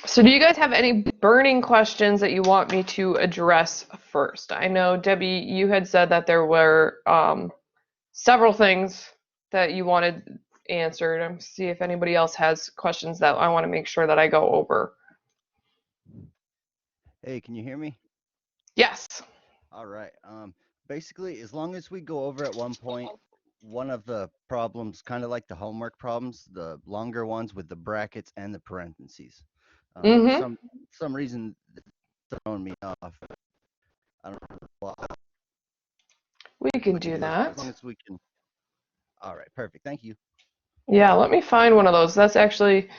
So do you guys have any burning questions that you want me to address first? I know, Debbie, you had said that there were several things that you wanted answered. I'm see if anybody else has questions that I want to make sure that I go over. Hey, can you hear me? Yes. All right. Basically, as long as we go over at one point, one of the problems, kind of like the homework problems, the longer ones with the brackets and the parentheses. For Mm-hmm. some reason, it's throwing me off. I don't know why. We We can can do do it as long that. as we can. All right, perfect. Thank you. Yeah, let me find one of those. That's actually,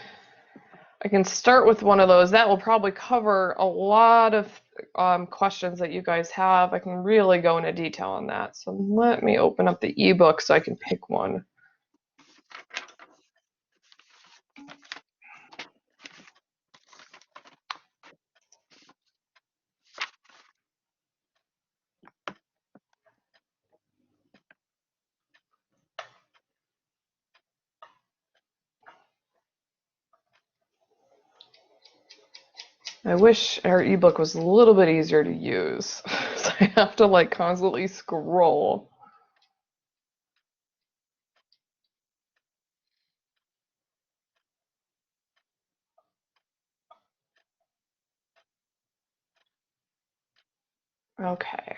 I can start with one of those. That will probably cover a lot of questions that you guys have. I can really go into detail on that. So let me open up the ebook so I can pick one. I wish our ebook was a little bit easier to use. So I have to like constantly scroll. Okay.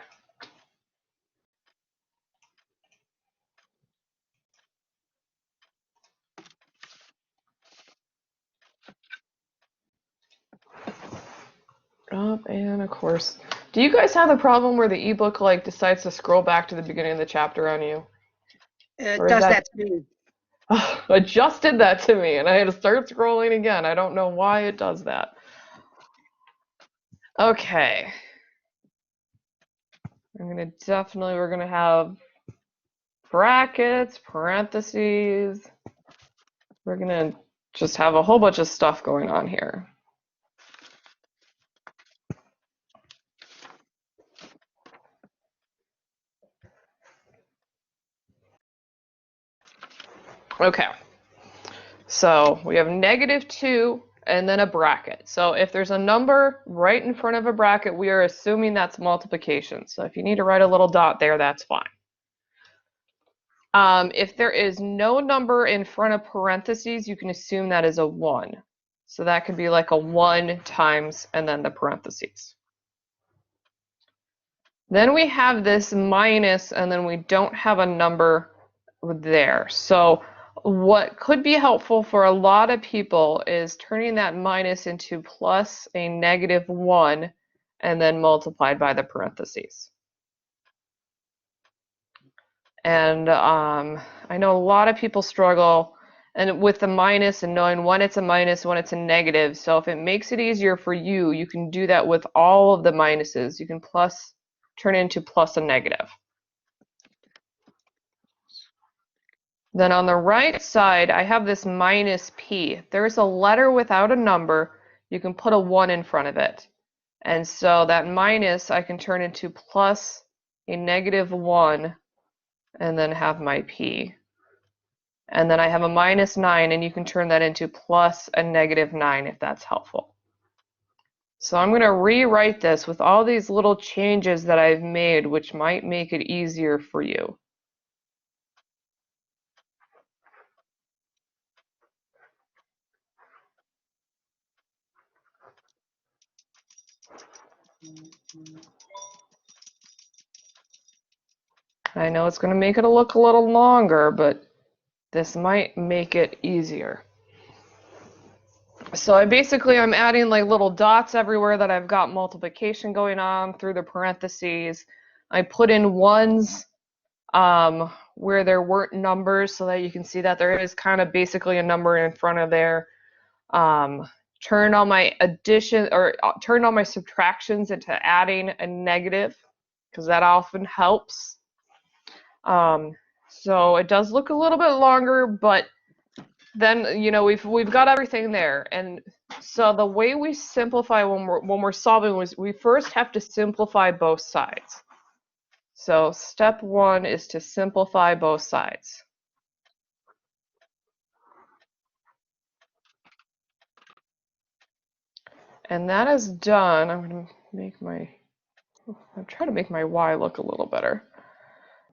And of course, do you guys have the problem where the ebook like decides to scroll back to the beginning of the chapter on you? It Or is does that that to me. it just did that to me and I had to start scrolling again. I don't know why it does that. Okay. We're gonna have brackets, parentheses. We're gonna just have a whole bunch of stuff going on here. Okay. So we have -2 and then a bracket. So if there's a number right in front of a bracket, we are assuming that's multiplication. So if you need to write a little dot there, that's fine. If there is no number in front of parentheses, you can assume that is a 1. So that could be like a 1 times and then the parentheses. Then we have this minus and then we don't have a number there. So what could be helpful for a lot of people is turning that minus into plus a -1 and then multiplied by the parentheses. And I know a lot of people struggle and with the minus and knowing when it's a minus, when it's a negative. So if it makes it easier for you, you can do that with all of the minuses. You can turn it into plus a negative. Then on the right side, I have this minus p. There's a letter without a number. You can put a 1 in front of it. And so that minus I can turn into plus a -1 and then have my p. And then I have a -9 and you can turn that into plus a -9 if that's helpful. So I'm going to rewrite this with all these little changes that I've made, which might make it easier for you. I know it's going to make it look a little longer, but this might make it easier. So I'm adding like little dots everywhere that I've got multiplication going on through the parentheses. I put in ones where there weren't numbers so that you can see that there is kind of basically a number in front of there. Turn all my addition or turn all my subtractions into adding a negative because that often helps. So it does look a little bit longer, but then we've got everything there. And so the way we simplify when we're solving was we first have to simplify both sides. So step 1 is to simplify both sides. And that is done. I'm going to make my, I'm trying to make my y look a little better.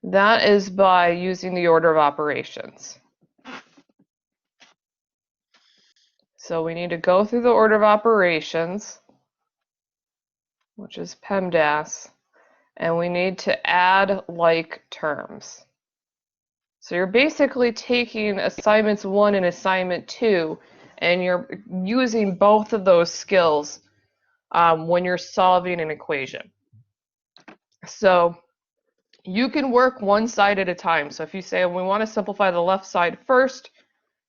That is by using the order of operations. So we need to go through the order of operations, which is PEMDAS, and we need to add like terms. So you're basically taking assignments 1 and assignment 2, and you're using both of those skills when you're solving an equation. So you can work one side at a time. So if you say we want to simplify the left side first,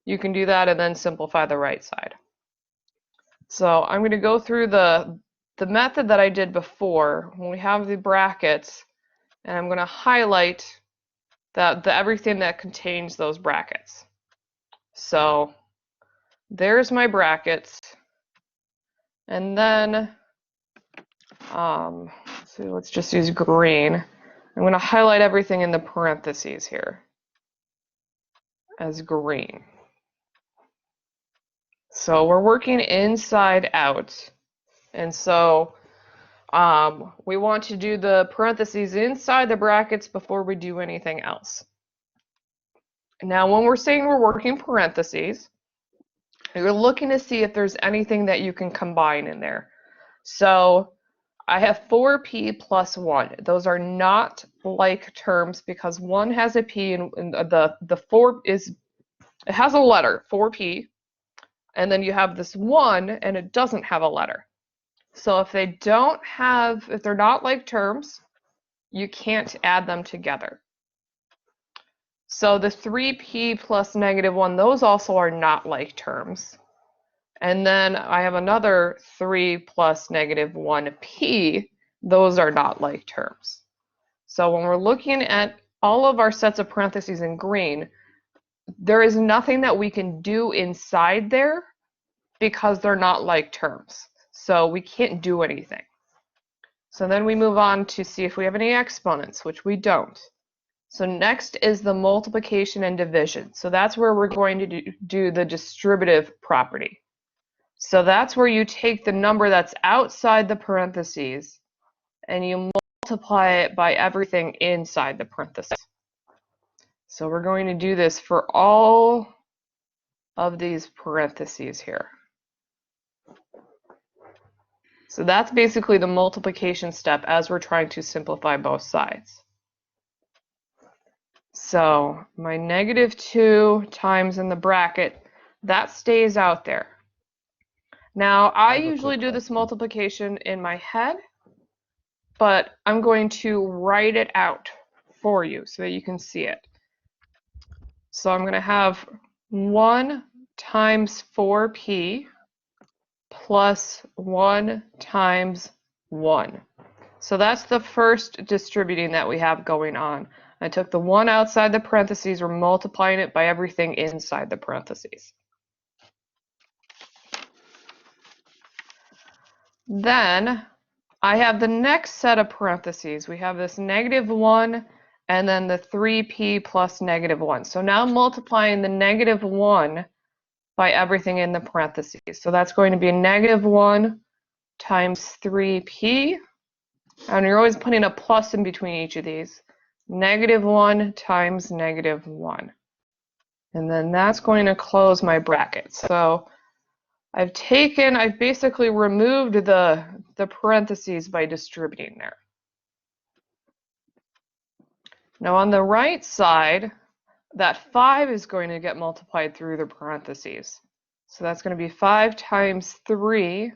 you can do that and then simplify the right side. So I'm going to go through the method that I did before when we have the brackets, and I'm going to highlight everything that contains those brackets. So there's my brackets, and then so let's just use green. I'm going to highlight everything in the parentheses here as green. So we're working inside out, and so we want to do the parentheses inside the brackets before we do anything else. Now, when we're saying we're working parentheses, you're looking to see if there's anything that you can combine in there. So I have 4p plus 1. Those are not like terms because 1 has a p and the 4 is, it has a letter, 4p, and then you have this 1 and it doesn't have a letter. So if they don't have, if they're not like terms, you can't add them together. So the 3p plus -1, those also are not like terms. And then I have another 3 plus -1p. Those are not like terms. So when we're looking at all of our sets of parentheses in green, there is nothing that we can do inside there because they're not like terms. So we can't do anything. So then we move on to see if we have any exponents, which we don't. So next is the multiplication and division. So that's where we're going to do the distributive property. So that's where you take the number that's outside the parentheses and you multiply it by everything inside the parentheses. So we're going to do this for all of these parentheses here. So that's basically the multiplication step as we're trying to simplify both sides. So my -2 times in the bracket, that stays out there. Now, I usually do this multiplication in my head, but I'm going to write it out for you so that you can see it. So I'm going to have 1 times 4p plus 1 times 1. So that's the first distributing that we have going on. I took the 1 outside the parentheses, we're multiplying it by everything inside the parentheses. Then I have the next set of parentheses. We have this -1 and then the 3p plus -1. So now I'm multiplying the -1 by everything in the parentheses. So that's going to be -1 times 3p. And you're always putting a plus in between each of these. -1 times -1. And then that's going to close my bracket. So I've basically removed the parentheses by distributing there. Now on the right side, that 5 is going to get multiplied through the parentheses. So that's going to be 5 times 3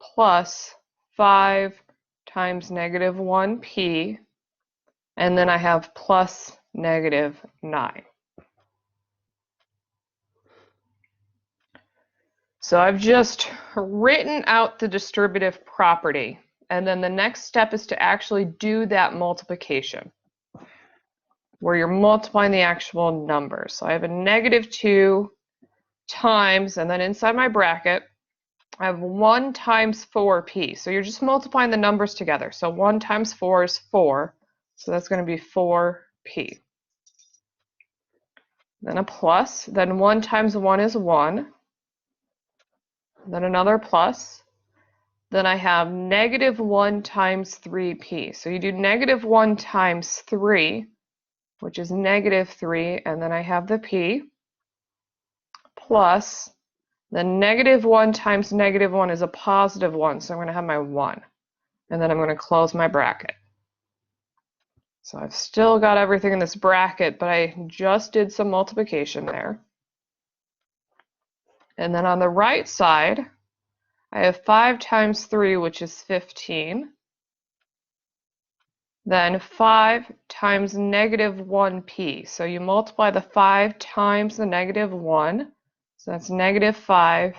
plus 5 times -1p, and then I have plus -9. So I've just written out the distributive property, and then the next step is to actually do that multiplication, where you're multiplying the actual numbers. So I have a -2 times, and then inside my bracket, I have 1 times 4p. So you're just multiplying the numbers together. So 1 times 4 is 4. So that's going to be 4p. Then a plus. Then 1 times 1 is 1. Then another plus. Then I have negative 1 times 3p. So you do negative 1 times 3, which is negative 3, and then I have the p, plus the negative 1 times negative 1 is a positive 1, so I'm going to have my 1. And then I'm going to close my bracket. So I've still got everything in this bracket, but I just did some multiplication there. And then on the right side, I have 5 times 3, which is 15. Then 5 times negative 1p. So you multiply the 5 times the negative 1. So that's negative 5.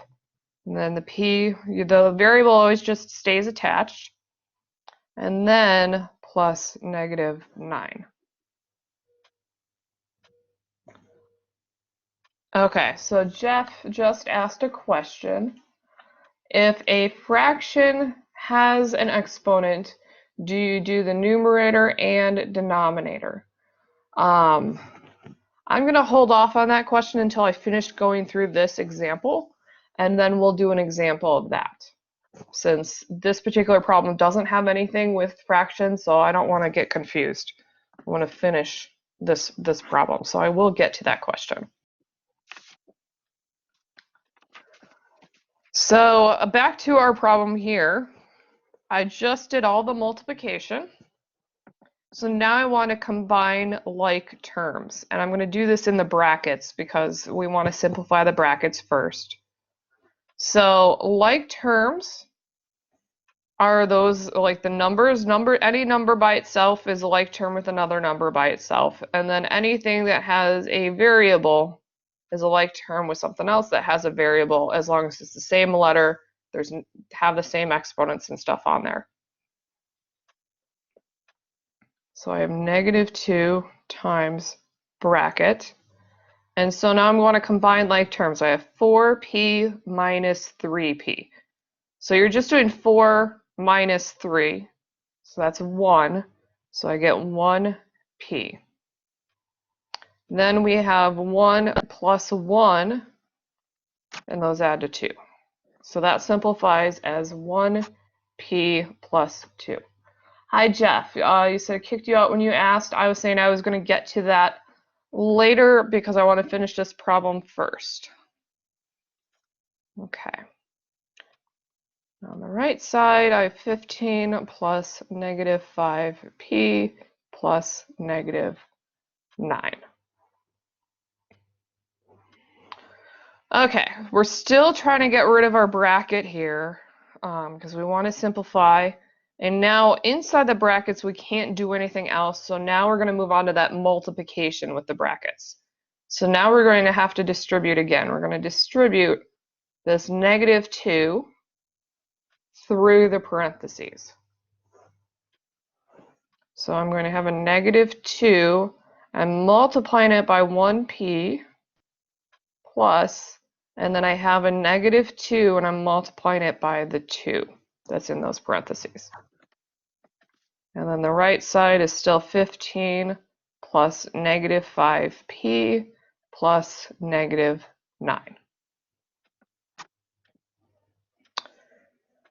And then the p, the variable always just stays attached. And then plus negative 9. Okay, so Jeff just asked a question. If a fraction has an exponent, do you do the numerator and denominator? I'm going to hold off on that question until I finish going through this example, and then we'll do an example of that. Since this particular problem doesn't have anything with fractions, so I don't want to get confused. I want to finish this problem, so I will get to that question. So back to our problem here. I just did all the multiplication. So now I want to combine like terms, and I'm going to do this in the brackets because we want to simplify the brackets first. So like terms are those like the numbers. Any number by itself is a like term with another number by itself, and then anything that has a variable is a like term with something else that has a variable, as long as it's the same letter, have the same exponents and stuff on there. So I have negative 2 times bracket. And so now I'm going to combine like terms. I have 4p minus 3p. So you're just doing 4 minus 3. So that's 1. So I get 1p. Then we have 1 plus 1, and those add to 2. So that simplifies as 1p plus 2. Hi, Jeff. You said I kicked you out when you asked. I was saying I was going to get to that later because I want to finish this problem first. Okay. On the right side, I have 15 plus negative 5p plus negative 9. Okay, we're still trying to get rid of our bracket here because we want to simplify. And now inside the brackets, we can't do anything else. So now we're going to move on to that multiplication with the brackets. So now we're going to have to distribute again. We're going to distribute this negative 2 through the parentheses. So I'm going to have a negative 2. I'm multiplying it by 1p plus, and then I have a negative 2, and I'm multiplying it by the 2 that's in those parentheses. And then the right side is still 15 plus negative 5p plus negative 9.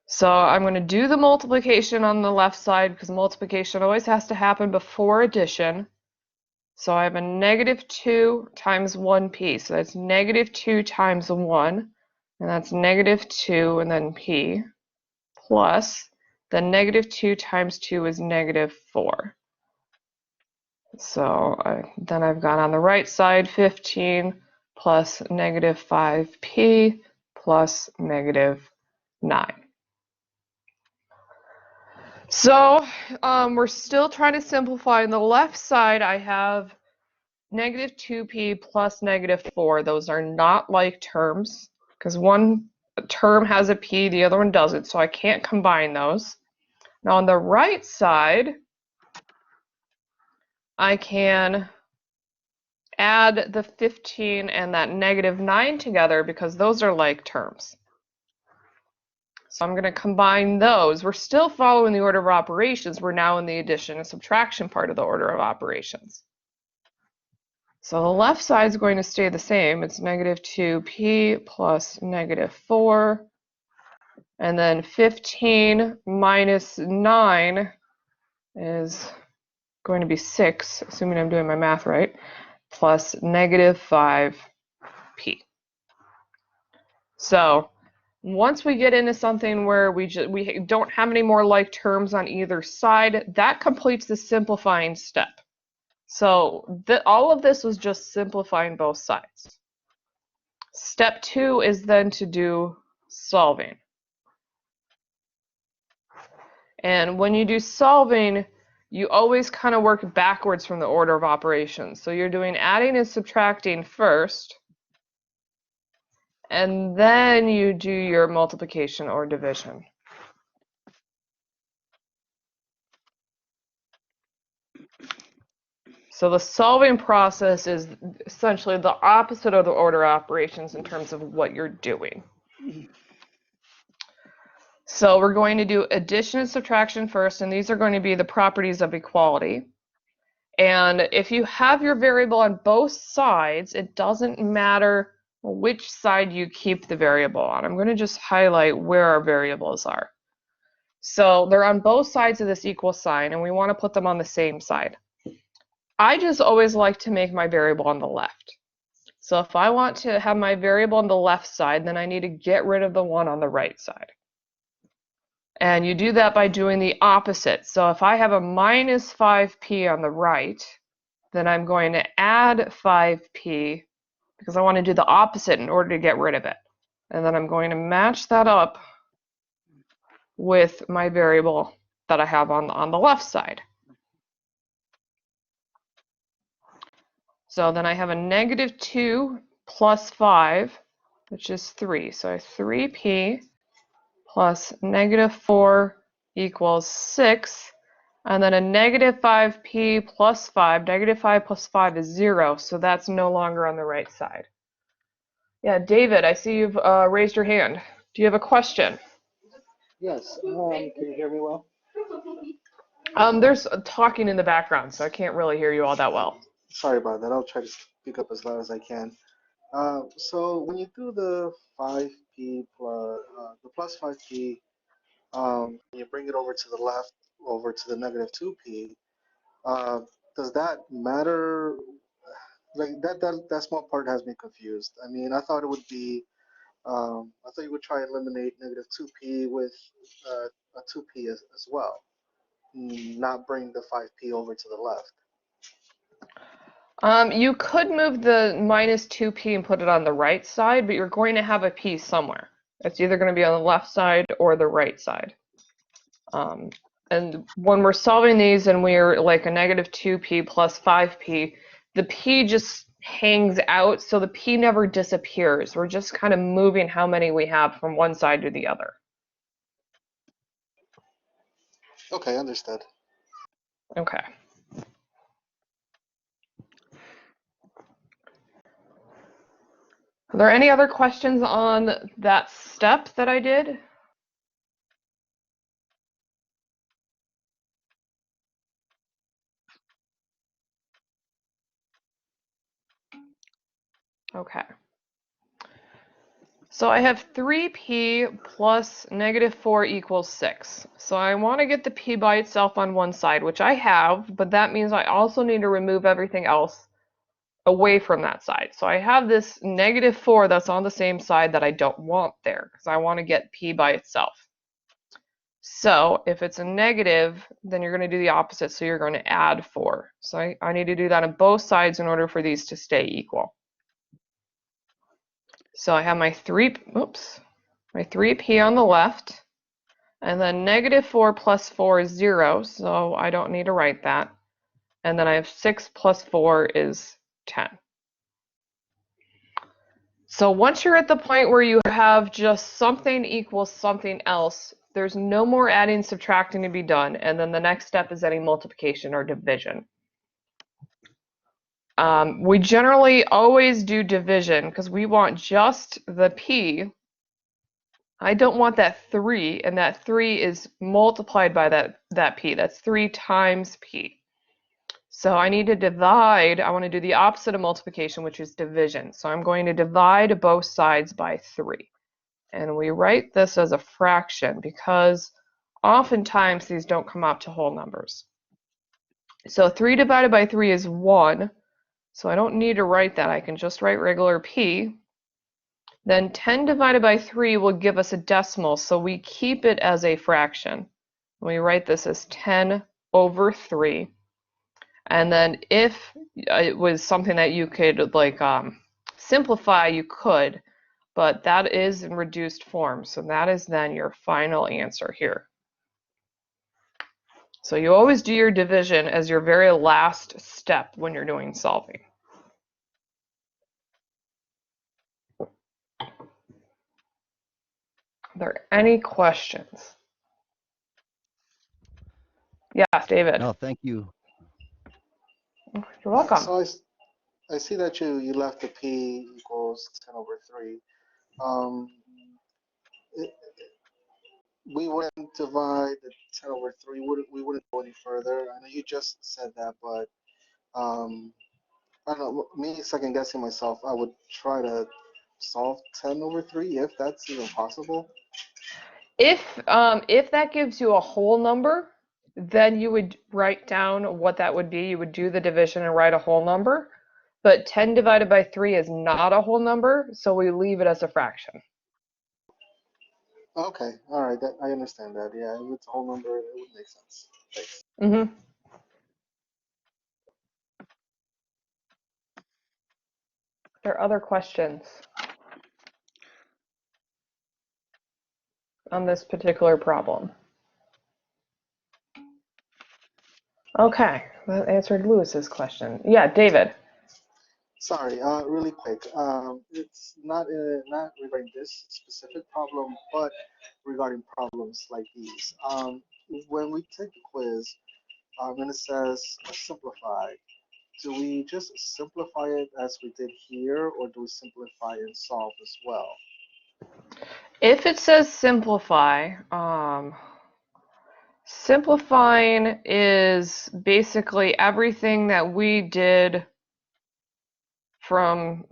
So I'm going to do the multiplication on the left side because multiplication always has to happen before addition. So I have a negative 2 times 1p. So that's negative 2 times 1, and that's negative 2 and then p, plus the negative 2 times 2 is negative 4. So then I've got on the right side 15 plus negative 5p plus negative 9. So we're still trying to simplify. On the left side, I have negative 2p plus negative 4. Those are not like terms because one term has a p, the other one doesn't, so I can't combine those. Now on the right side, I can add the 15 and that negative 9 together because those are like terms. So I'm going to combine those. We're still following the order of operations. We're now in the addition and subtraction part of the order of operations. So the left side is going to stay the same. It's negative 2p plus negative 4. And then 15 minus 9 is going to be 6, assuming I'm doing my math right, plus negative 5p. So once we get into something where we don't have any more like terms on either side, that completes the simplifying step. So all of this was just simplifying both sides. Step 2 is then to do solving. And when you do solving, you always kind of work backwards from the order of operations. So you're doing adding and subtracting first, and then you do your multiplication or division. So the solving process is essentially the opposite of the order of operations in terms of what you're doing. So we're going to do addition and subtraction first, and these are going to be the properties of equality. And if you have your variable on both sides, it doesn't matter which side you keep the variable on. I'm going to just highlight where our variables are. So they're on both sides of this equal sign, and we want to put them on the same side. I just always like to make my variable on the left. So if I want to have my variable on the left side, then I need to get rid of the one on the right side. And you do that by doing the opposite. So if I have a minus 5p on the right, then I'm going to add 5p because I want to do the opposite in order to get rid of it. And then I'm going to match that up with my variable that I have on the left side. So then I have a negative 2 plus 5, which is 3. So 3p plus negative 4 equals 6. And then a negative 5p plus 5, negative 5 plus 5 is 0, so that's no longer on the right side. Yeah, David, I see you've raised your hand. Do you have a question? Yes. Can you hear me well? There's talking in the background, so I can't really hear you all that well. Sorry about that. I'll try to speak up as loud as I can. So when you do the 5p plus the plus 5p, you bring it over to the left, over to the negative 2p. Does that matter? Like that small part has me confused. I mean, I thought it would be. I thought you would try and eliminate negative 2p with a 2p as well, not bring the 5p over to the left. You could move the minus 2p and put it on the right side, but you're going to have a p somewhere. It's either going to be on the left side or the right side. And when we're solving these and we're like a negative 2p plus 5p, the p just hangs out, so the p never disappears. We're just kind of moving how many we have from one side to the other. Okay, understood. Okay. Are there any other questions on that step that I did? Okay. So I have 3p plus negative 4 equals 6. So I want to get the p by itself on one side, which I have, but that means I also need to remove everything else away from that side. So I have this negative 4 that's on the same side that I don't want there because I want to get p by itself. So if it's a negative, then you're going to do the opposite. So you're going to add 4. So I need to do that on both sides in order for these to stay equal. So I have my 3p on the left, and then negative 4 plus 4 is 0, so I don't need to write that. And then I have 6 plus 4 is 10. So once you're at the point where you have just something equals something else, there's no more adding, subtracting to be done, and then the next step is any multiplication or division. We generally always do division because we want just the p. I don't want that 3, and that 3 is multiplied by that p. That's 3 times p. So I need to divide. I want to do the opposite of multiplication, which is division. So I'm going to divide both sides by 3. and we write this as a fraction because oftentimes these don't come out to whole numbers. So 3 divided by 3 is 1, so I don't need to write that. I can just write regular p. Then 10 divided by 3 will give us a decimal, so we keep it as a fraction. We write this as 10 over 3. And then if it was something that you could like simplify, you could, but that is in reduced form. So that is then your final answer here. So you always do your division as your very last step when you're doing solving. Are there any questions? Yes, David. No, thank you. You're welcome. So I see that you left the p equals 10 over 3. It, we wouldn't divide the 10 over 3. We wouldn't go any further. I know you just said that, but I don't know. Me second guessing myself, I would try to solve 10 over 3 if that's even possible. If that gives you a whole number, then you would write down what that would be. You would do the division and write a whole number. But 10 divided by 3 is not a whole number, so we leave it as a fraction. Okay, all right, that I understand that. Yeah, if it's a whole number, it would make sense. Thanks. Mm-hmm. There are other questions on this particular problem? Okay, that answered Lewis's question. Yeah, David. Sorry, really quick. It's not regarding this specific problem, but regarding problems like these. When we take the quiz, and it says simplify, do we just simplify it as we did here, or do we simplify and solve as well? If it says simplify, simplifying is basically everything that we did from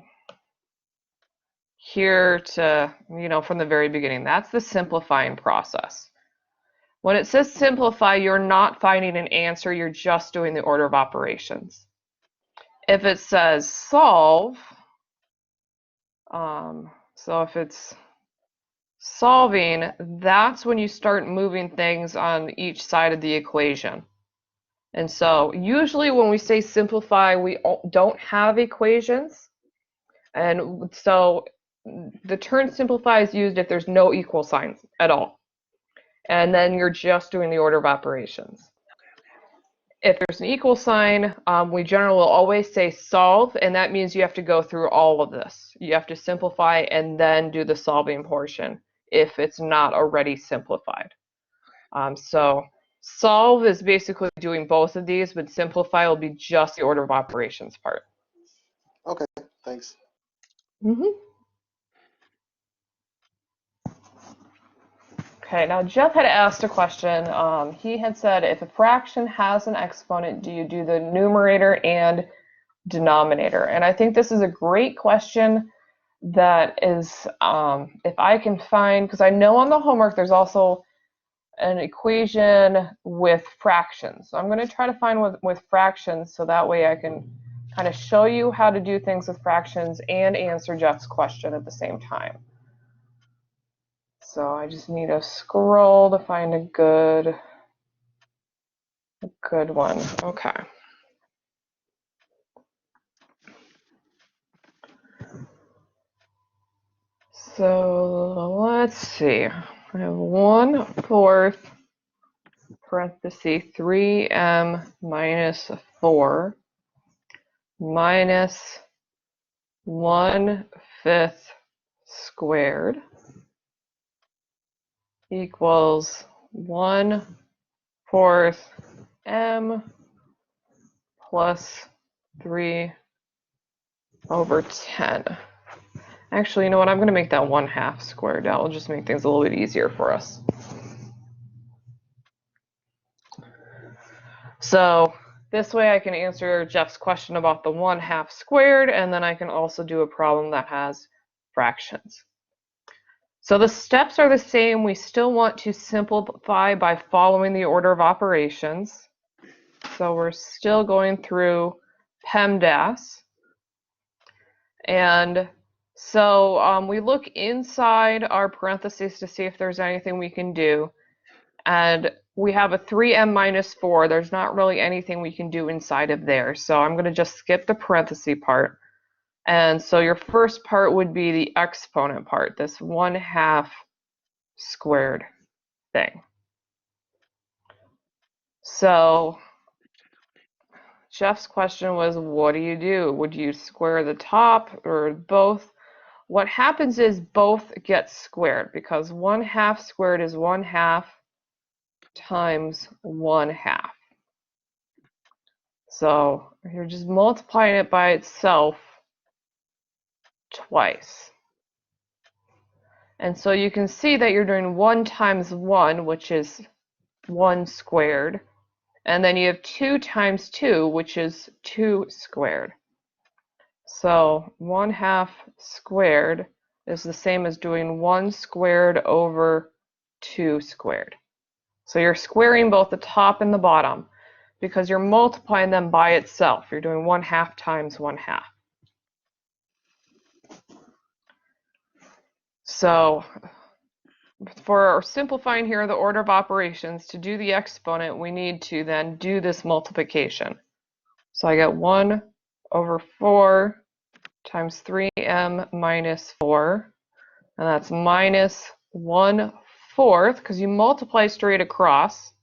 here to, from the very beginning. That's the simplifying process. When it says simplify, you're not finding an answer, you're just doing the order of operations. If it says solve, so if it's solving, that's when you start moving things on each side of the equation. And so usually when we say simplify, we don't have equations. And so the term simplify is used if there's no equal signs at all. And then you're just doing the order of operations. If there's an equal sign, we generally will always say solve, and that means you have to go through all of this. You have to simplify and then do the solving portion if it's not already simplified. So solve is basically doing both of these, but simplify will be just the order of operations part. Okay, thanks. Mm-hmm. Okay, now Jeff had asked a question. He had said, if a fraction has an exponent, do you do the numerator and denominator? And I think this is a great question that is, if I can find, because I know on the homework there's also an equation with fractions. So I'm going to try to find with fractions so that way I can kind of show you how to do things with fractions and answer Jeff's question at the same time. So I just need to scroll to find a good one. Okay. So let's see. I have 1/4 parenthesis 3m minus 4 minus 1/5 squared equals 1/4 m plus 3 over 10. Actually, you know what? I'm going to make that 1/2 squared. That will just make things a little bit easier for us. So this way I can answer Jeff's question about the 1/2 squared, and then I can also do a problem that has fractions. So the steps are the same. We still want to simplify by following the order of operations. So we're still going through PEMDAS. And so we look inside our parentheses to see if there's anything we can do. And we have a 3m-4. There's not really anything we can do inside of there. So I'm going to just skip the parenthesis part. And so your first part would be the exponent part, this 1/2 squared thing. So Jeff's question was, what do you do? Would you square the top or both? What happens is both get squared because 1/2 squared is 1/2 times 1/2. So you're just multiplying it by itself twice. And so you can see that you're doing 1 times 1, which is 1 squared. And then you have 2 times 2, which is 2 squared. So 1/2 squared is the same as doing 1 squared over 2 squared. So you're squaring both the top and the bottom because you're multiplying them by itself. You're doing 1/2 times 1/2. So for simplifying here the order of operations, to do the exponent, we need to then do this multiplication. So I get 1/4 times 3m minus 4, and that's minus 1/4, because you multiply straight across,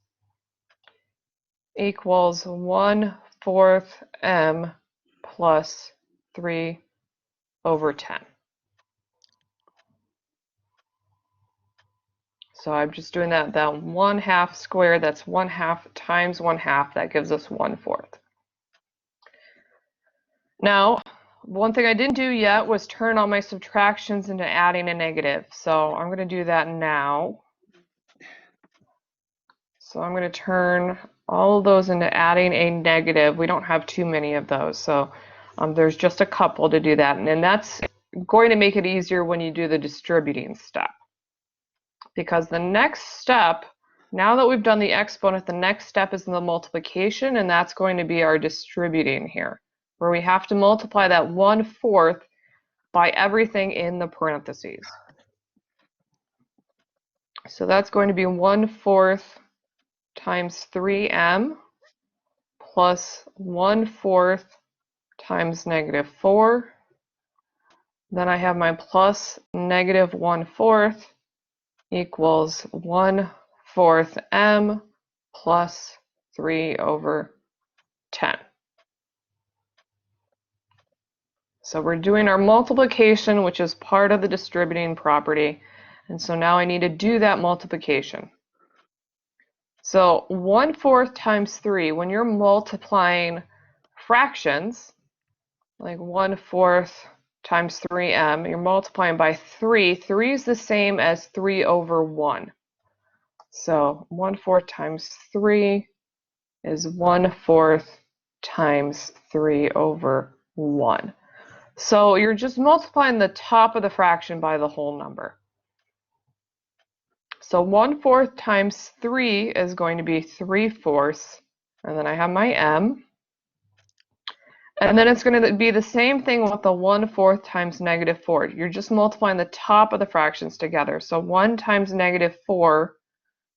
equals 1/4 m plus 3/10. So I'm just doing that 1/2 squared, that's 1/2 times 1/2, that gives us 1/4. Now, one thing I didn't do yet was turn all my subtractions into adding a negative. So I'm going to do that now. So I'm going to turn all of those into adding a negative. We don't have too many of those, so there's just a couple to do that. And that's going to make it easier when you do the distributing step. Because the next step, now that we've done the exponent, the next step is the multiplication, and that's going to be our distributing here, where we have to multiply that 1/4 by everything in the parentheses. So that's going to be 1/4 times 3m plus 1/4 times -4. Then I have my plus -1/4 equals 1/4 m plus 3/10. So we're doing our multiplication, which is part of the distributing property. And so now I need to do that multiplication. So 1/4 times 3, when you're multiplying fractions, like 1/4 times 3m, you're multiplying by 3. 3 is the same as 3/1. So 1/4 times 3 is 1/4 times 3/1. So you're just multiplying the top of the fraction by the whole number. So 1/4 times 3 is going to be 3/4, and then I have my m. And then it's going to be the same thing with the 1/4 times -4. You're just multiplying the top of the fractions together. So 1 times -4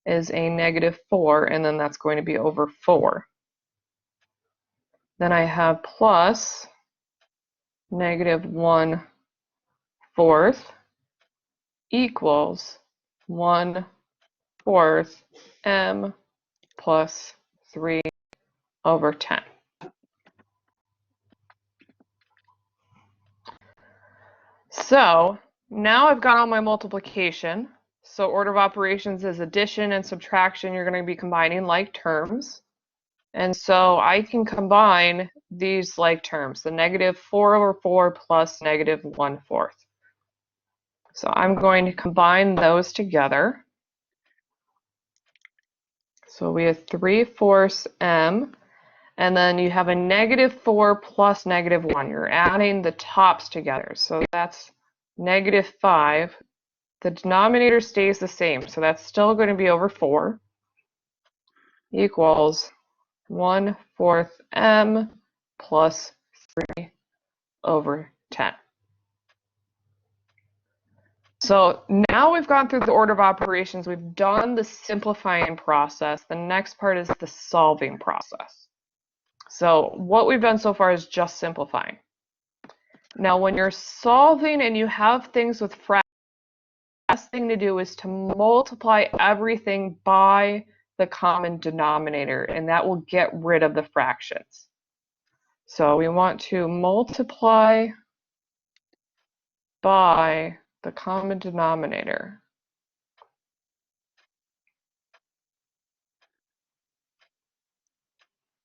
is a -4, and then that's going to be over 4. Then I have plus -1/4 equals 1/4 m plus 3/10. So now I've got all my multiplication. So order of operations is addition and subtraction. You're going to be combining like terms. And so I can combine these like terms, the -4/4 plus -1/4. So I'm going to combine those together. So we have 3/4 m, and then you have a -4 plus -1. You're adding the tops together. So that's -5 the denominator stays the same, so that's still going to be over 4 equals 1/4 m plus 3 over 10. So now we've gone through the order of operations, we've done the simplifying process. The next part is the solving process. So what we've done so far is just simplifying. Now when you're solving and you have things with fractions, the best thing to do is to multiply everything by the common denominator, and that will get rid of the fractions. So we want to multiply by the common denominator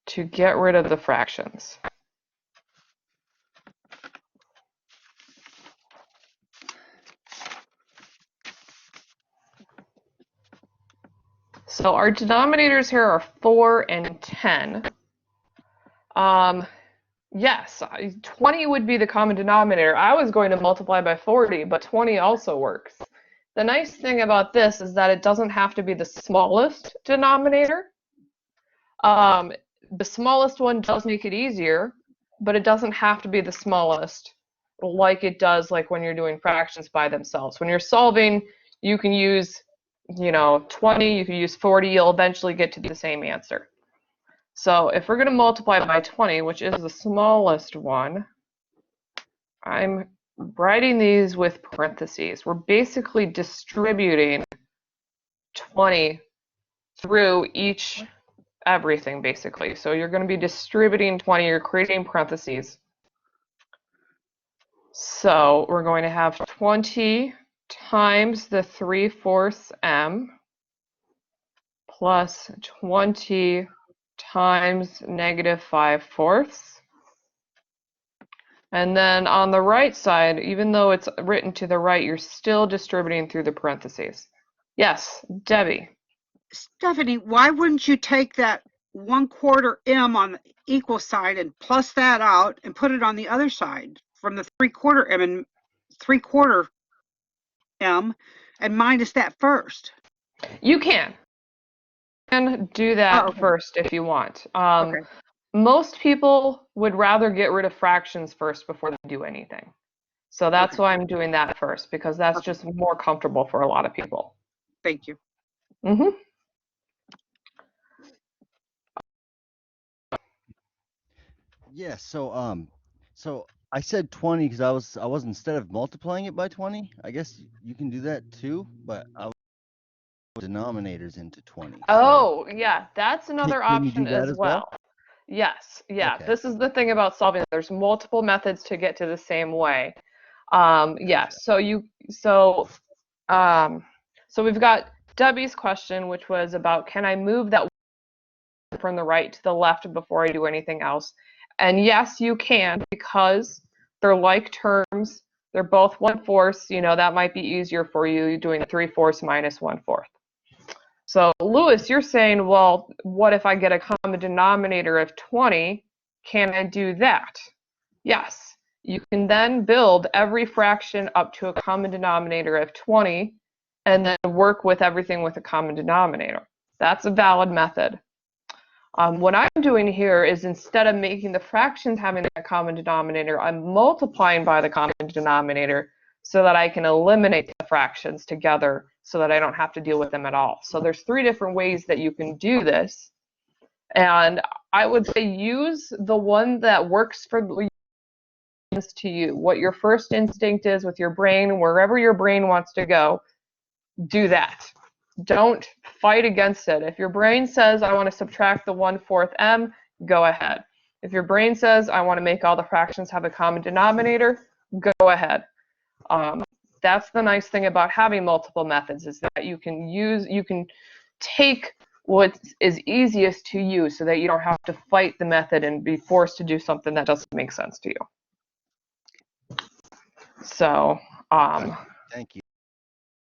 to get rid of the fractions. So our denominators here are 4 and 10. Yes, 20 would be the common denominator. I was going to multiply by 40, but 20 also works. The nice thing about this is that it doesn't have to be the smallest denominator. The smallest one does make it easier, but it doesn't have to be the smallest like it does like when you're doing fractions by themselves. When you're solving, you can use, 20, you can use 40, you'll eventually get to the same answer. So if we're going to multiply by 20, which is the smallest one, I'm writing these with parentheses. We're basically distributing 20 through everything basically. So you're going to be distributing 20, you're creating parentheses. So we're going to have 20 times the 3/4 m plus 20 times -5/4. And then on the right side, even though it's written to the right, you're still distributing through the parentheses. Yes, Debbie. Stephanie, why wouldn't you take that 1/4 m on the equal side and plus that out and put it on the other side from the 3/4 m and 3/4 m and minus that first? You can do that okay. first if you want. Okay. Most people would rather get rid of fractions first before they do anything. So that's why I'm doing that first, because that's just more comfortable for a lot of people. Thank you. Mm-hmm. Yeah, so I said 20 because I was instead of multiplying it by 20. I guess you can do that too, but I was denominators into 20. Oh, yeah, that's So another can you do option that as as well? well. Yes, yeah. Okay, This is the thing about solving. There's multiple methods to get to the same way. Yeah. gotcha. So we've got Debbie's question, which was about, can I move that from the right to the left before I do anything else? And yes, you can, because they're like terms. They're both 1/4. That might be easier for you doing 3/4 minus 1/4. So Lewis, you're saying, well, what if I get a common denominator of 20? Can I do that? Yes. You can then build every fraction up to a common denominator of 20 and then work with everything with a common denominator. That's a valid method. What I'm doing here is, instead of making the fractions having a common denominator, I'm multiplying by the common denominator so that I can eliminate the fractions together so that I don't have to deal with them at all. So there's 3 different ways that you can do this. And I would say use the one that works for to you. What your first instinct is with your brain, wherever your brain wants to go, do that. Don't fight against it. If your brain says, I want to subtract the 1/4 m, go ahead. If your brain says, I want to make all the fractions have a common denominator, go ahead. That's the nice thing about having multiple methods, is that you can take what is easiest to you so that you don't have to fight the method and be forced to do something that doesn't make sense to you. So Thank you.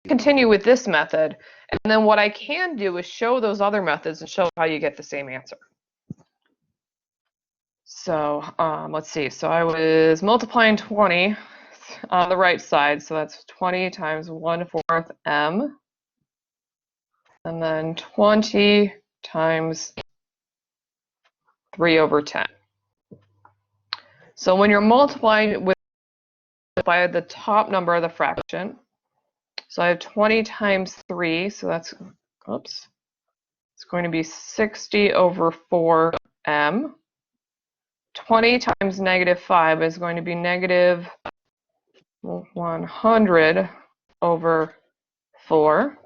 continue with this method, and then what I can do is show those other methods and show how you get the same answer. So let's see. So I was multiplying 20 on the right side, so that's 20 times 1/4 m, and then 20 times 3/10. So when you're multiplying by the top number of the fraction, so I have 20 times 3, so that's, oops, it's going to be 60/4m. 20 times -5 is going to be negative 100/4.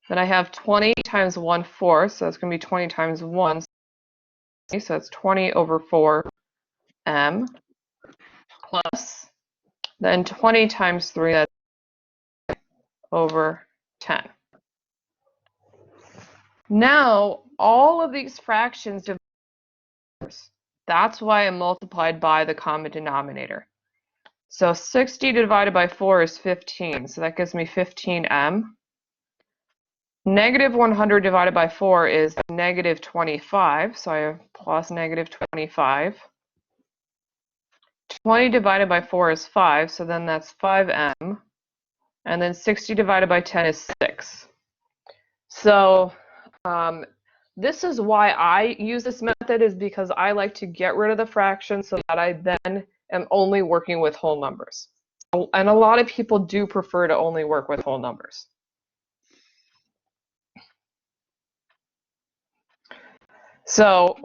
Then I have 20 times 1/4, so that's going to be 20 times 1, so that's 20/4m, plus, then 20 times 3, that's over 10. Now, all of these fractions divide. That's why I multiplied by the common denominator. So 60 divided by 4 is 15, so that gives me 15m. Negative 100 divided by 4 is negative 25, so I have plus negative 25. 20 divided by 4 is 5, so then that's 5m. And then 60 divided by 10 is 6. So this is why I use this method, is because I like to get rid of the fractions so that I then am only working with whole numbers. And a lot of people do prefer to only work with whole numbers. So,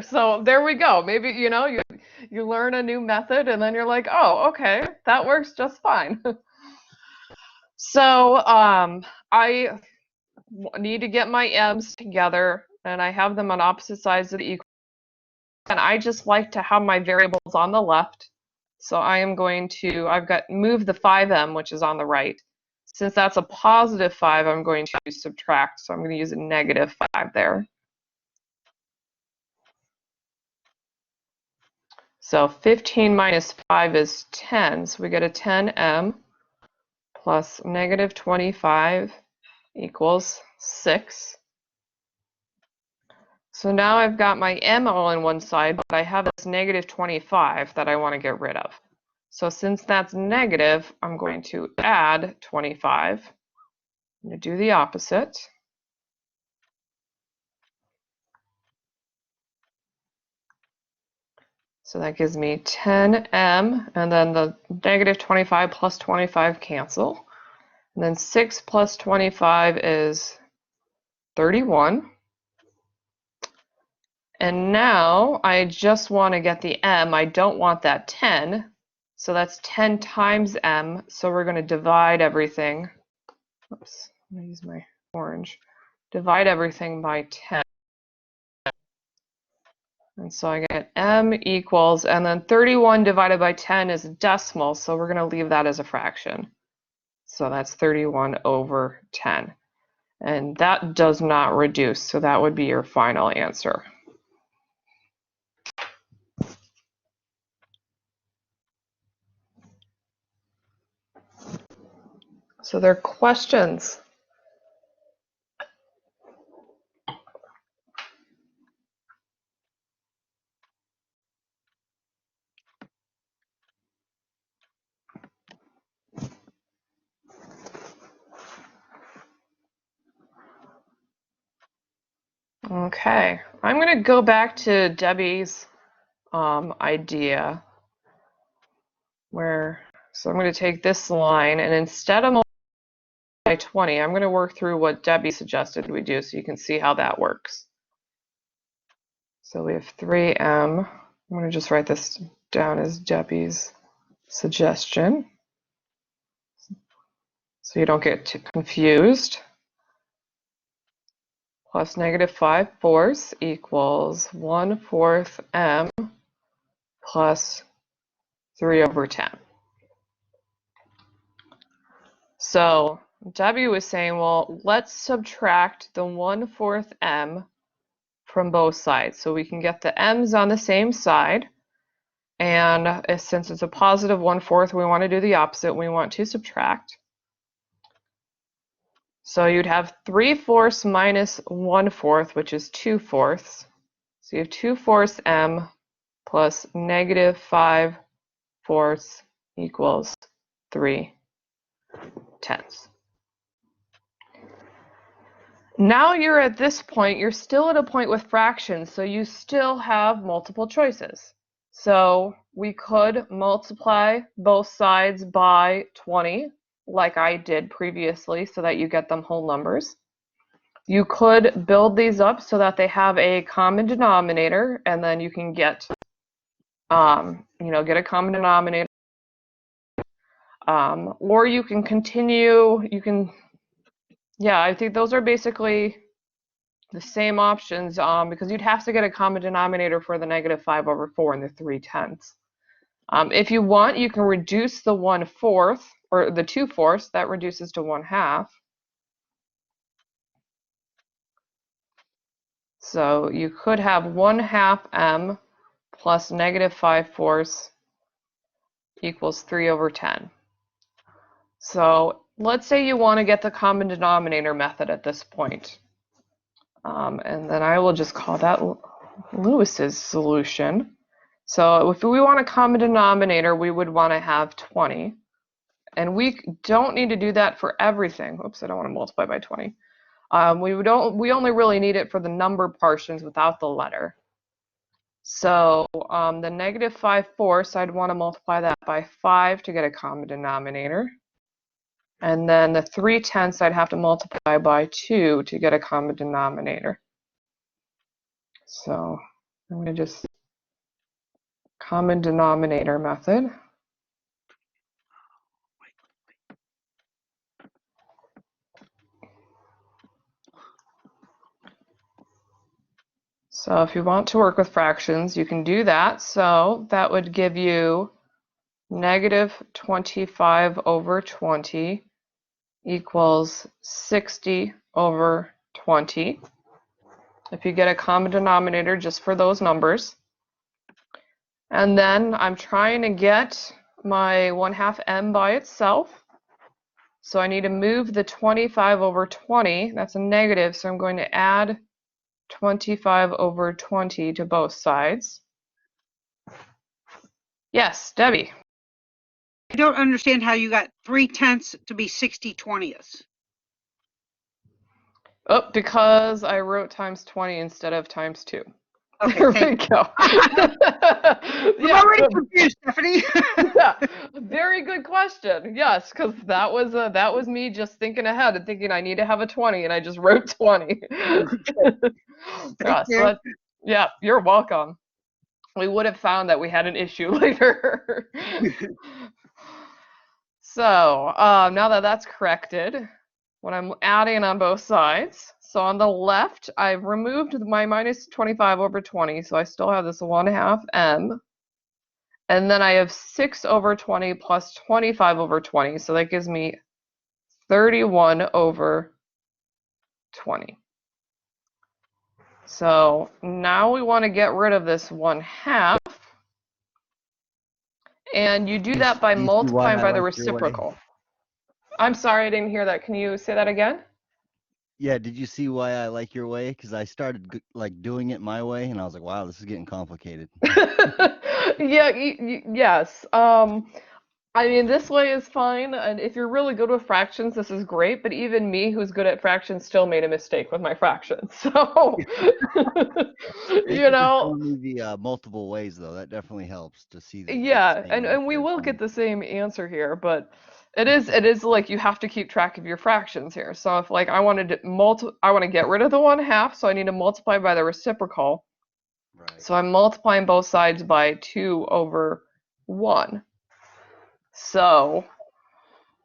so there we go. Maybe, you learn a new method and then you're like, oh, okay, that works just fine. So I need to get my m's together, and I have them on opposite sides of the equation. And I just like to have my variables on the left. So I am going to, move the 5m, which is on the right. Since that's a positive 5, I'm going to subtract. So I'm going to use a negative 5 there. So 15 minus 5 is 10. So we get a 10m plus negative 25 equals 6. So now I've got my m all in one side, but I have this negative 25 that I want to get rid of. So since that's negative, I'm going to add 25. I'm going to do the opposite. So that gives me 10m, and then the negative 25 plus 25 cancel. And then 6 plus 25 is 31. And now I just want to get the m. I don't want that 10. So that's 10 times m. So we're going to divide everything. Oops, I'm going to use my orange. Divide everything by 10. And so I get m equals, and then 31 divided by 10 is a decimal, so we're going to leave that as a fraction. So that's 31/10. And that does not reduce, so that would be your final answer. So there are questions. Okay, I'm going to go back to Debbie's idea so I'm going to take this line, and instead of multiplying by 20, I'm going to work through what Debbie suggested we do so you can see how that works. So we have 3m. I'm going to just write this down as Debbie's suggestion so you don't get too confused. Plus negative 5/4 equals 1/4 m plus 3/10. So Debbie was saying, well, let's subtract the 1/4 m from both sides so we can get the m's on the same side. And since it's a positive 1/4, we want to do the opposite. We want to subtract. So you'd have 3/4 minus 1/4, which is 2/4. So you have 2/4 m plus negative 5/4 equals 3/10. Now you're at this point, you're still at a point with fractions, so you still have multiple choices. So we could multiply both sides by 20, like I did previously, so that you get them whole numbers. You could build these up so that they have a common denominator, and then you can get, get a common denominator. Or you can continue, I think those are basically the same options, because you'd have to get a common denominator for the negative 5/4 and the 3/10. If you want, you can reduce the 1/4 or the 2/4, that reduces to 1/2. So you could have 1/2 m plus negative 5/4 equals 3/10. So let's say you want to get the common denominator method at this point. And then I will just call that Lewis's solution. So if we want a common denominator, we would want to have 20. And we don't need to do that for everything. Oops, I don't want to multiply by 20. We only really need it for the number portions without the letter. So the negative 5/4, I'd want to multiply that by 5 to get a common denominator. And then the 3/10, I'd have to multiply by 2 to get a common denominator. So I'm going to just common denominator method. So if you want to work with fractions, you can do that. So that would give you negative 25/20 equals 60/20. If you get a common denominator just for those numbers. And then I'm trying to get my 1/2 m by itself. So I need to move the 25/20. That's a negative, so I'm going to add 25/20 to both sides. Yes, Debbie. I don't understand how you got 3/10 to be 60/20. Oh, because I wrote times 20 instead of times 2. Okay, There we go. I'm already confused, Stephanie. Yeah, very good question. Yes, because that was me just thinking ahead and thinking I need to have a 20, and I just wrote 20. Yeah, you're welcome. We would have found that we had an issue later. So now that that's corrected, when I'm adding on both sides, so on the left, I've removed my minus 25/20, so I still have this 1/2 m. And then I have 6/20 plus 25/20, so that gives me 31/20. So now we want to get rid of this 1/2. And you do that by multiplying by the reciprocal. I'm sorry, I didn't hear that. Can you say that again? Yeah, did you see why I like your way? Because I started doing it my way, and I was like, wow, this is getting complicated. Yeah, yes. I mean, this way is fine, and if you're really good with fractions, this is great, but even me, who's good at fractions, still made a mistake with my fractions. So, Thank you for showing me the multiple ways, though. That definitely helps to see the yeah, and we will get the same answer here, but it is like you have to keep track of your fractions here. So if like I want to get rid of the 1/2, so I need to multiply by the reciprocal. Right. So I'm multiplying both sides by 2/1. So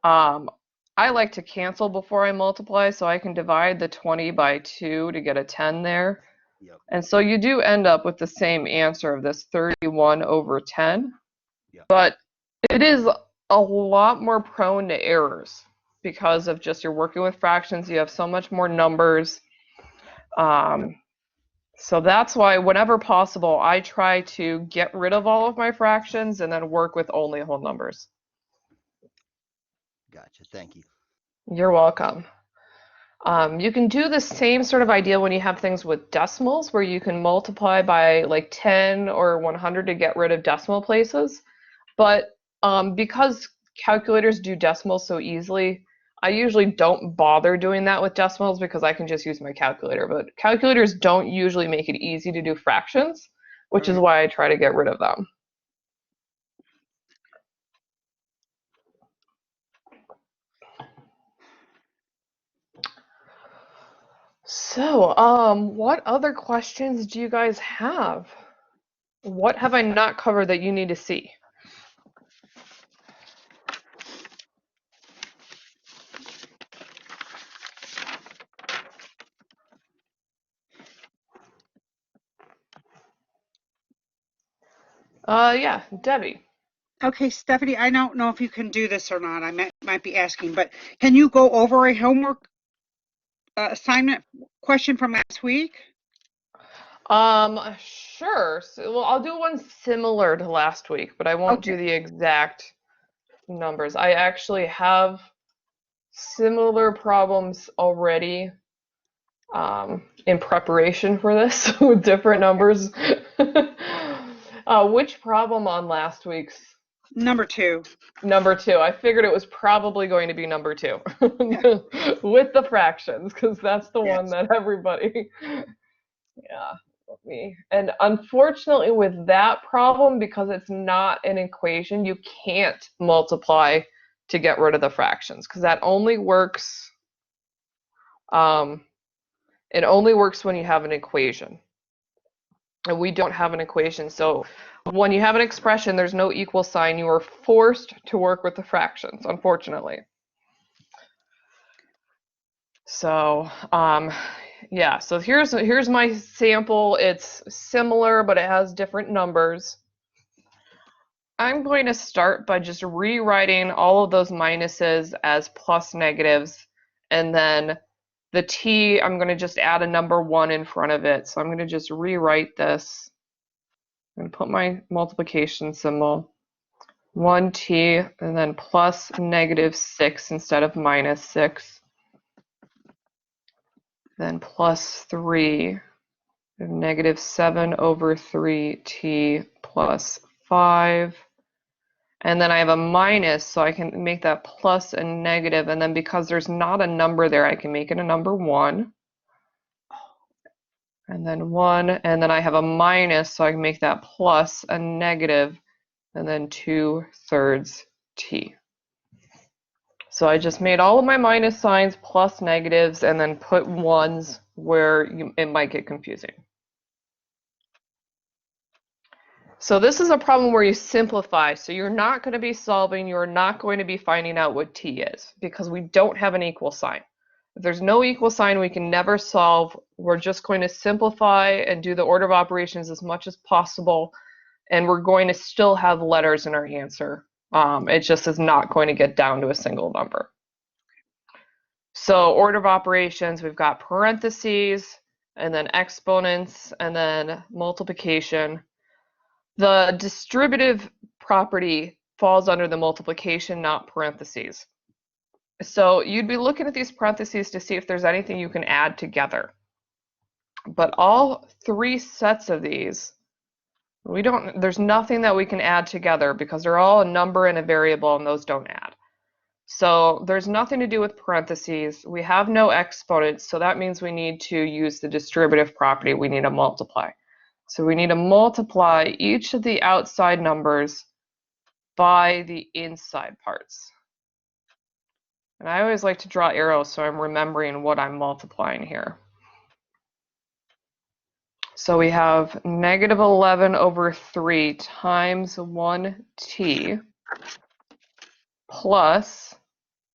I like to cancel before I multiply, so I can divide the 20 by 2 to get a 10 there. Yep. And so you do end up with the same answer of this 31/10. Yep. But it is a lot more prone to errors because of just you're working with fractions, you have so much more numbers. So that's why whenever possible, I try to get rid of all of my fractions and then work with only whole numbers. Gotcha. Thank you. You're welcome. You can do the same sort of idea when you have things with decimals, where you can multiply by like 10 or 100 to get rid of decimal places. But because calculators do decimals so easily, I usually don't bother doing that with decimals because I can just use my calculator. But calculators don't usually make it easy to do fractions, which is Right. why I try to get rid of them. So, what other questions do you guys have? What have I not covered that you need to see? Yeah, Debbie. Okay, Stephanie, I don't know if you can do this or not. I might be asking, but can you go over a homework assignment question from last week? Sure. So, well, I'll do one similar to last week, but I won't do Okay. the exact numbers. I actually have similar problems already in preparation for this with different numbers. Which problem on last week's? Number 2. Number 2. I figured it was probably going to be number 2 Yeah. with the fractions, because that's the one Yes. that everybody, yeah. And unfortunately with that problem, because it's not an equation, you can't multiply to get rid of the fractions, because that only works, it only works when you have an equation. And we don't have an equation, so when you have an expression, there's no equal sign, you are forced to work with the fractions, unfortunately. So, yeah, so here's my sample. It's similar, but it has different numbers. I'm going to start by just rewriting all of those minuses as plus negatives, and then the t, I'm going to just add a number 1 in front of it. So I'm going to just rewrite this. I'm going to put my multiplication symbol, 1t, and then plus -6 instead of -6. Then plus 3, -7/3t plus 5. And then I have a minus, so I can make that plus a negative, and then because there's not a number there, I can make it a number 1. And then 1, and then I have a minus, so I can make that plus a negative, and then 2/3 t. So I just made all of my minus signs plus negatives, and then put ones where it might get confusing. So this is a problem where you simplify. So you're not going to be solving, you're not going to be finding out what t is, because we don't have an equal sign. If there's no equal sign, we can never solve. We're just going to simplify and do the order of operations as much as possible, and we're going to still have letters in our answer. It just is not going to get down to a single number. So order of operations, we've got parentheses, and then exponents, and then multiplication. The distributive property falls under the multiplication, not parentheses. So you'd be looking at these parentheses to see if there's anything you can add together. But all 3 sets of these, there's nothing that we can add together because they're all a number and a variable, and those don't add. So there's nothing to do with parentheses. We have no exponents, so that means we need to use the distributive property. We need to multiply. So we need to multiply each of the outside numbers by the inside parts. And I always like to draw arrows so I'm remembering what I'm multiplying here. So we have -11/3 times 1t plus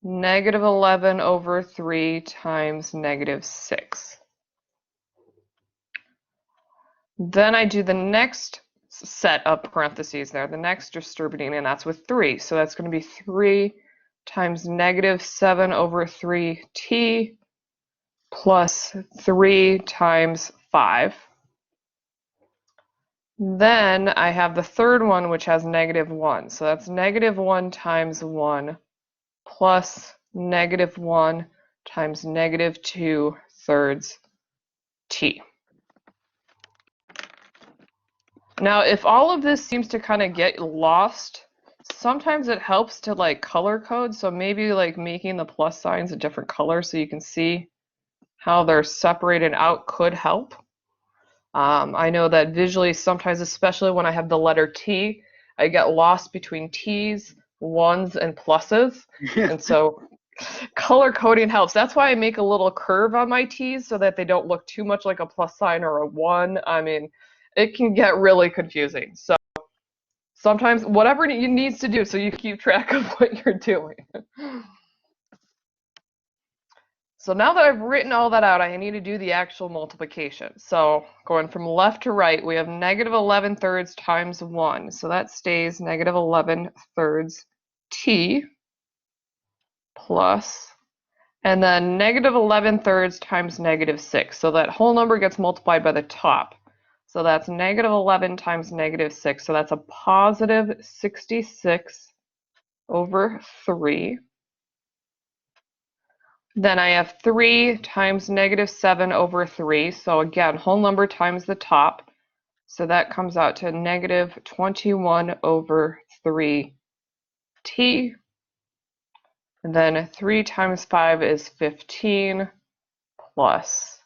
-11/3 times -6. Then I do the next set of parentheses there, the next distributing, and that's with 3. So that's going to be 3 times -7/3t plus 3 times 5. Then I have the third one, which has -1. So that's -1 times 1 plus -1 times negative 2/3 t. Now, if all of this seems to kind of get lost, sometimes it helps to like color code. So maybe like making the plus signs a different color so you can see how they're separated out could help. I know that visually sometimes, especially when I have the letter T, I get lost between T's, ones, and pluses. And so color coding helps. That's why I make a little curve on my T's so that they don't look too much like a plus sign or a one. I mean, it can get really confusing. So sometimes whatever you needs to do so you keep track of what you're doing. So now that I've written all that out, I need to do the actual multiplication. So going from left to right, we have negative 11/3 times 1. So that stays negative 11/3 t plus, and then negative 11/3 times negative 6. So that whole number gets multiplied by the top. So that's negative 11 times negative 6. So that's a positive 66/3. Then I have 3 times negative 7/3. So again, whole number times the top. So that comes out to negative 21/3 t. And then 3 times 5 is 15 plus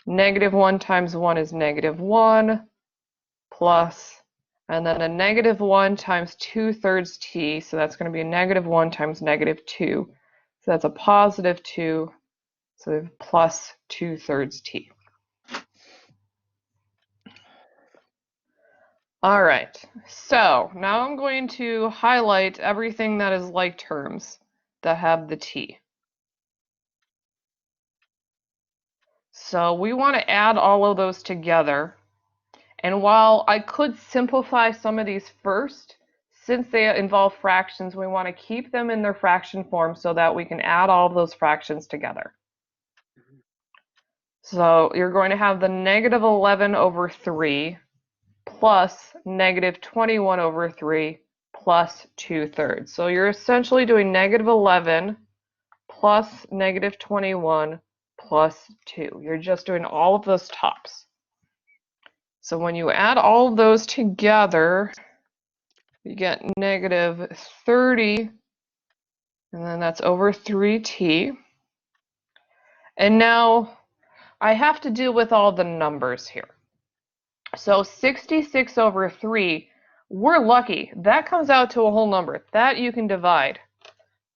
negative 1 times 1 is negative 1 plus, and then a negative 1 times 2/3 t. So that's going to be a negative 1 times negative 2. So that's a positive 2. So plus 2/3 t. All right, so now I'm going to highlight everything that is like terms that have the t. So we want to add all of those together. And while I could simplify some of these first, since they involve fractions, we want to keep them in their fraction form so that we can add all of those fractions together. So you're going to have the negative 11/3 plus negative 21/3 plus 2/3. So you're essentially doing negative 11 plus negative 21 plus 2. You're just doing all of those tops. So when you add all of those together, you get negative 30, and then that's over 3t. And now I have to deal with all the numbers here. So 66/3, we're lucky. That comes out to a whole number. That you can divide.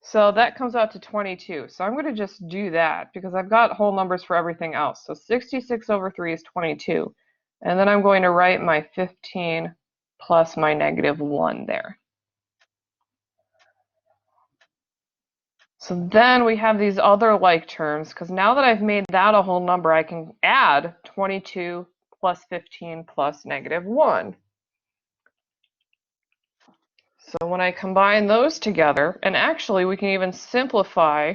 So that comes out to 22. So I'm going to just do that because I've got whole numbers for everything else. So 66/3 is 22. And then I'm going to write my 15 plus my negative 1 there. So then we have these other like terms, because now that I've made that a whole number, I can add 22 plus 15 plus negative 1. So when I combine those together, and actually we can even simplify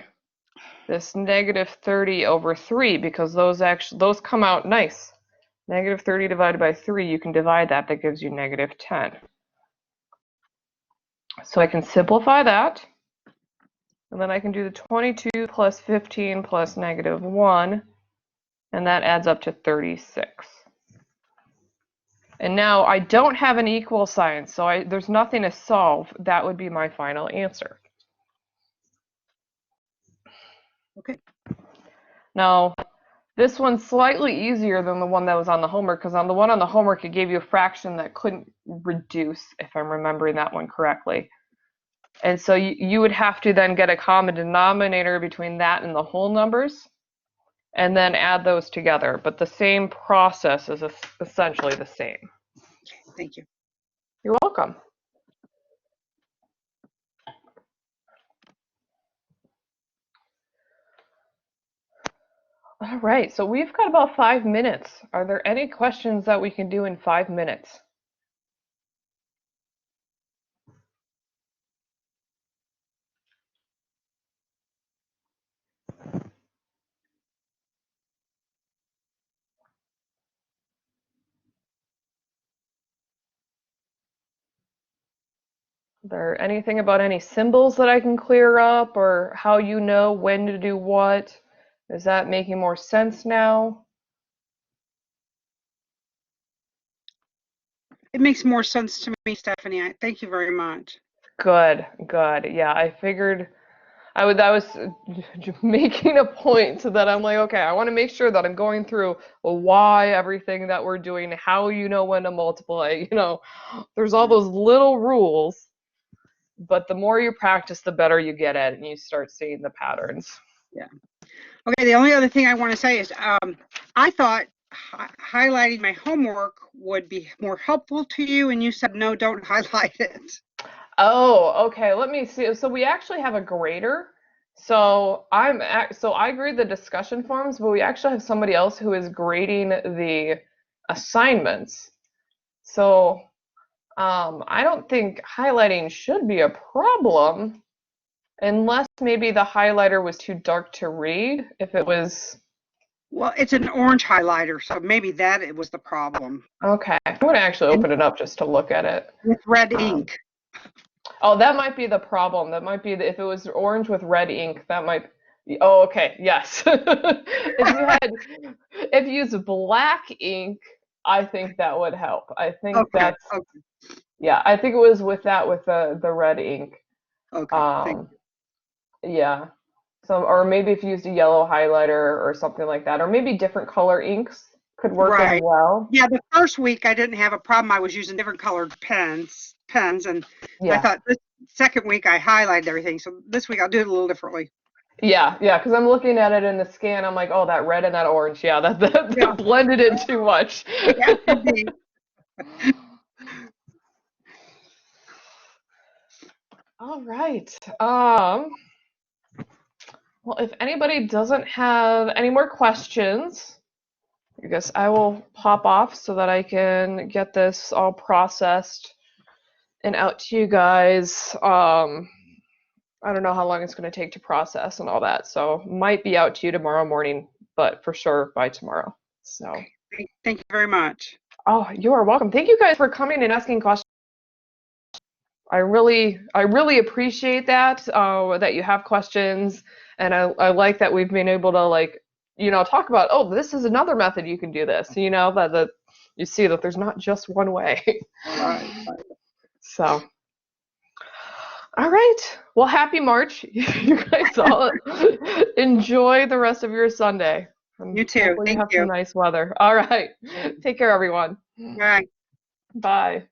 this negative 30/3 because those come out nice. Negative 30 divided by 3, you can divide that. That gives you negative 10. So I can simplify that. And then I can do the 22 plus 15 plus negative 1, and that adds up to 36. And now I don't have an equal sign, so there's nothing to solve. That would be my final answer. Okay. Now, this one's slightly easier than the one that was on the homework, because on the one on the homework, it gave you a fraction that couldn't reduce, if I'm remembering that one correctly. And so you would have to then get a common denominator between that and the whole numbers, and then add those together. But the same process is essentially the same. Thank you. You're welcome. All right, so we've got about 5 minutes. Are there any questions that we can do in 5 minutes? there anything about any symbols that I can clear up, or how you know when to do what? Is that making more sense now? It makes more sense to me, Stephanie. Thank you very much. Good, good. Yeah, I figured I was making a point so that I'm like, okay, I want to make sure that I'm going through why everything that we're doing, how you know when to multiply, there's all those little rules, but the more you practice, the better you get at it, and you start seeing the patterns. Yeah. Okay, the only other thing I want to say is I thought highlighting my homework would be more helpful to you, and you said, no, don't highlight it. Oh, okay. Let me see. So we actually have a grader. So I grade the discussion forums, but we actually have somebody else who is grading the assignments. So I don't think highlighting should be a problem, unless maybe the highlighter was too dark to read. If it was, Well, it's an orange highlighter, so maybe that it was the problem. okay. I'm going to actually And open it up just to look at it. with red ink. Oh, that might be the problem. That might be if it was orange with red ink, that might be, oh, okay, yes. If you used black ink, I think that would help. I think Okay. yeah, I think it was with the red ink. Okay. Thank you. Yeah. So, or maybe if you used a yellow highlighter or something like that, or maybe different color inks could work as Right. well. Yeah, the first week I didn't have a problem. I was using different colored pens, and I Yeah. thought this second week I highlighted everything. So this week I'll do it a little differently. Yeah, because I'm looking at it in the scan. I'm like, oh, that red and that orange. Yeah, that Yeah. blended in too much. Yeah, indeed. All right. Well, if anybody doesn't have any more questions, I guess I will pop off so that I can get this all processed and out to you guys. I don't know how long it's going to take to process and all that, so might be out to you tomorrow morning, but for sure by tomorrow. So, Okay. Thank you very much. oh, you are welcome. Thank you guys for coming and asking questions. I really appreciate that, that you have questions, and I like that we've been able to talk about, oh, this is another method you can do this, that you see that there's not just one way. Right. So, all right. Well, happy March. You guys all enjoy the rest of your Sunday. You too. Hopefully you Thank have you. some nice weather. All right. Take care, everyone. Bye. Bye.